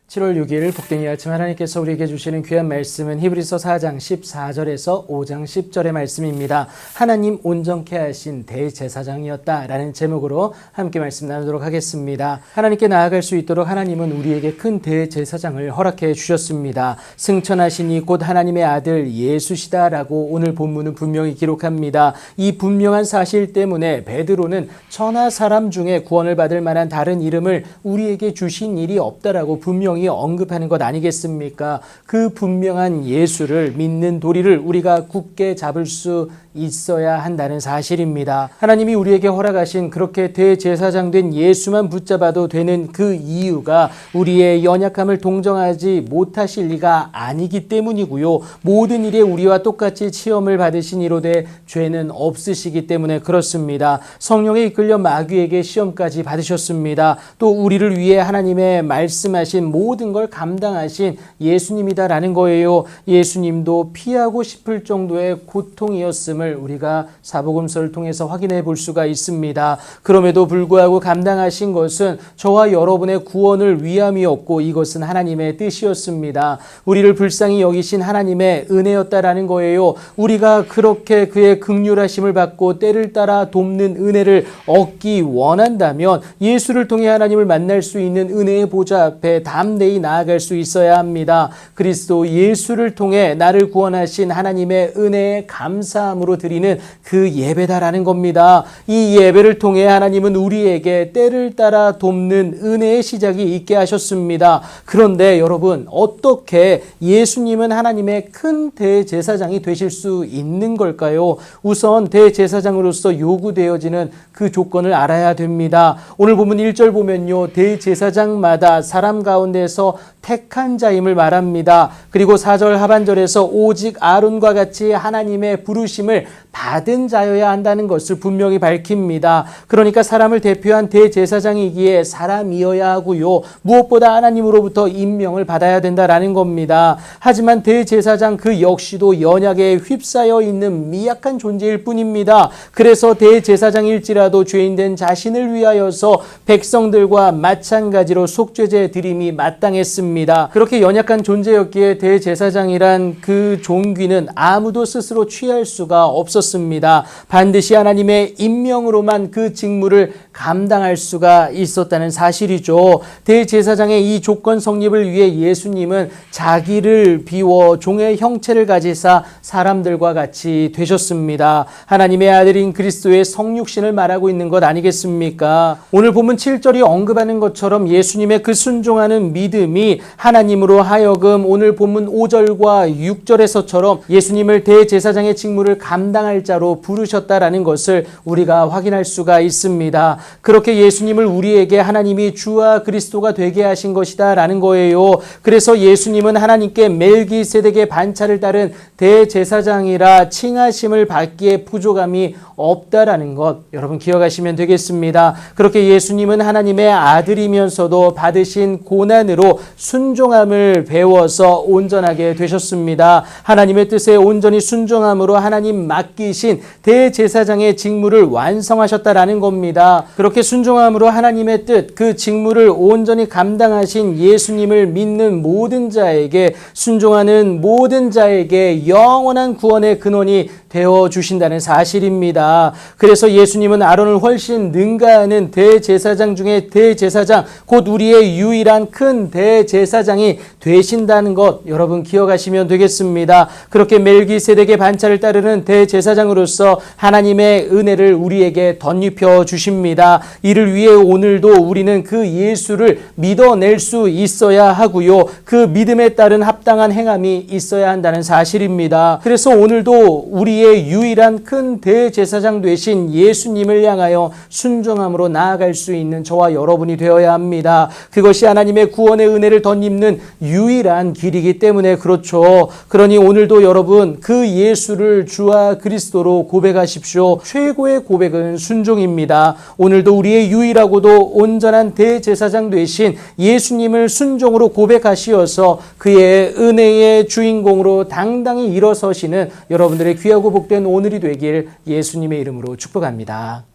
7월 6일 복된 이 아침 하나님께서 우리에게 주시는 귀한 말씀은 히브리서 4장 14절에서 5장 10절의 말씀입니다. 하나님 온전케 하신 대제사장이었다라는 제목으로 함께 말씀 나누도록 하겠습니다. 하나님께 나아갈 수 있도록 하나님은 우리에게 큰 대제사장을 허락해 주셨습니다. 승천하신 이 곧 하나님의 아들 예수시다라고 오늘 본문은 분명히 기록합니다. 이 분명한 사실 때문에 베드로는 천하 사람 중에 구원을 받을 만한 다른 이름을 우리에게 주신 일이 없다라고 분명히 언급하는 것 아니겠습니까? 그 분명한 예수를 믿는 도리를 우리가 굳게 잡을 수 있어야 한다는 사실입니다. 하나님이 우리에게 허락하신 그렇게 대제사장 된 예수만 붙잡아도 되는 그 이유가 우리의 연약함을 동정하지 못하실 리가 아니기 때문이고요. 모든 일에 우리와 똑같이 시험을 받으신 이로되 죄는 없으시기 때문에 그렇습니다. 성령에 이끌려 마귀에게 시험까지 받으셨습니다. 또 우리를 위해 하나님의 말씀하신 모든 걸 감당하신 예수님이다라는 거예요. 예수님도 피하고 싶을 정도의 고통이었음을 우리가 사복음서를 통해서 확인해 볼 수가 있습니다. 그럼에도 불구하고 감당하신 것은 저와 여러분의 구원을 위함이었고 이것은 하나님의 뜻이었습니다. 우리를 불쌍히 여기신 하나님의 은혜였다라는 거예요. 우리가 그렇게 그의 긍휼하심을 받고 때를 따라 돕는 은혜를 얻기 원한다면 예수를 통해 하나님을 만날 수 있는 은혜의 보좌 앞에 담대히 나아갈 수 있어야 합니다. 그리스도 예수를 통해 나를 구원하신 하나님의 은혜에 감사함으로 드리는 그 예배다라는 겁니다. 이 예배를 통해 하나님은 우리에게 때를 따라 돕는 은혜의 시작이 있게 하셨습니다. 그런데 여러분, 어떻게 예수님은 하나님의 큰 대제사장이 되실 수 있는 걸까요? 우선 대제사장으로서 요구되어지는 그 조건을 알아야 됩니다. 오늘 본문 1절 보면요, 대제사장마다 사람 가운데서 택한 자임을 말합니다. 그리고 4절 하반절에서 오직 아론과 같이 하나님의 부르심을 받은 자여야 한다는 것을 분명히 밝힙니다. 그러니까 사람을 대표한 대제사장이기에 사람이어야 하고요. 무엇보다 하나님으로부터 임명을 받아야 된다라는 겁니다. 하지만 대제사장 그 역시도 연약에 휩싸여 있는 미약한 존재일 뿐입니다. 그래서 대제사장일지라도 죄인된 자신을 위하여서 백성들과 마찬가지로 속죄제 드림이 마땅했습니다. 그렇게 연약한 존재였기에 대제사장이란 그 종귀는 아무도 스스로 취할 수가 없었습니다. 반드시 하나님의 임명으로만 그 직무를 감당할 수가 있었다는 사실이죠. 대제사장의 이 조건 성립을 위해 예수님은 자기를 비워 종의 형체를 가지사 사람들과 같이 되셨습니다. 하나님의 아들인 그리스도의 성육신을 말하고 있는 것 아니겠습니까? 오늘 본문 7절이 언급하는 것처럼 예수님의 그 순종하는 믿음이 하나님으로 하여금 오늘 본문 5절과 6절에서처럼 예수님을 대제사장의 직무를 감당할 자로 부르셨다라는 것을 우리가 확인할 수가 있습니다. 그렇게 예수님을 우리에게 하나님이 주와 그리스도가 되게 하신 것이다 라는 거예요. 그래서 예수님은 하나님께 멜기세덱의 반차를 따른 대제사장이라 칭하심을 받기에 부족함이 없다라는 것 여러분 기억하시면 되겠습니다. 그렇게 예수님은 하나님의 아들이면서도 받으신 고난으로 순종함을 배워서 온전하게 되셨습니다. 하나님의 뜻에 온전히 순종함으로 하나님 맡기신 대제사장의 직무를 완성하셨다라는 겁니다. 그렇게 순종함으로 하나님의 뜻, 그 직무를 온전히 감당하신 예수님을 믿는 모든 자에게, 순종하는 모든 자에게 영원한 구원의 근원이 되어 주신다는 사실입니다. 그래서 예수님은 아론을 훨씬 능가하는 대제사장 중에 대제사장, 곧 우리의 유일한 큰 대제사장이 되신다는 것 여러분 기억하시면 되겠습니다. 그렇게 멜기세덱의 반차를 따르는 대제사장으로서 하나님의 은혜를 우리에게 덧입혀 주십니다. 이를 위해 오늘도 우리는 그 예수를 믿어낼 수 있어야 하고요. 그 믿음에 따른 합당한 행함이 있어야 한다는 사실입니다. 그래서 오늘도 우리의 유일한 큰 대제사장 되신 예수님을 향하여 순종함으로 나아갈 수 있는 저와 여러분이 되어야 합니다. 그것이 하나님의 구원의 은혜를 덧입는 유일한 길이기 때문에 그렇죠. 그러니 오늘도 여러분 그 예수를 주와 그리스도로 고백하십시오. 최고의 고백은 순종입니다. 오늘도 우리의 유일하고도 온전한 대제사장 되신 예수님을 순종으로 고백하시어서 그의 은혜의 주인공으로 당당히 일어서시는 여러분들의 귀하고 복된 오늘이 되길 예수님의 이름으로 축복합니다.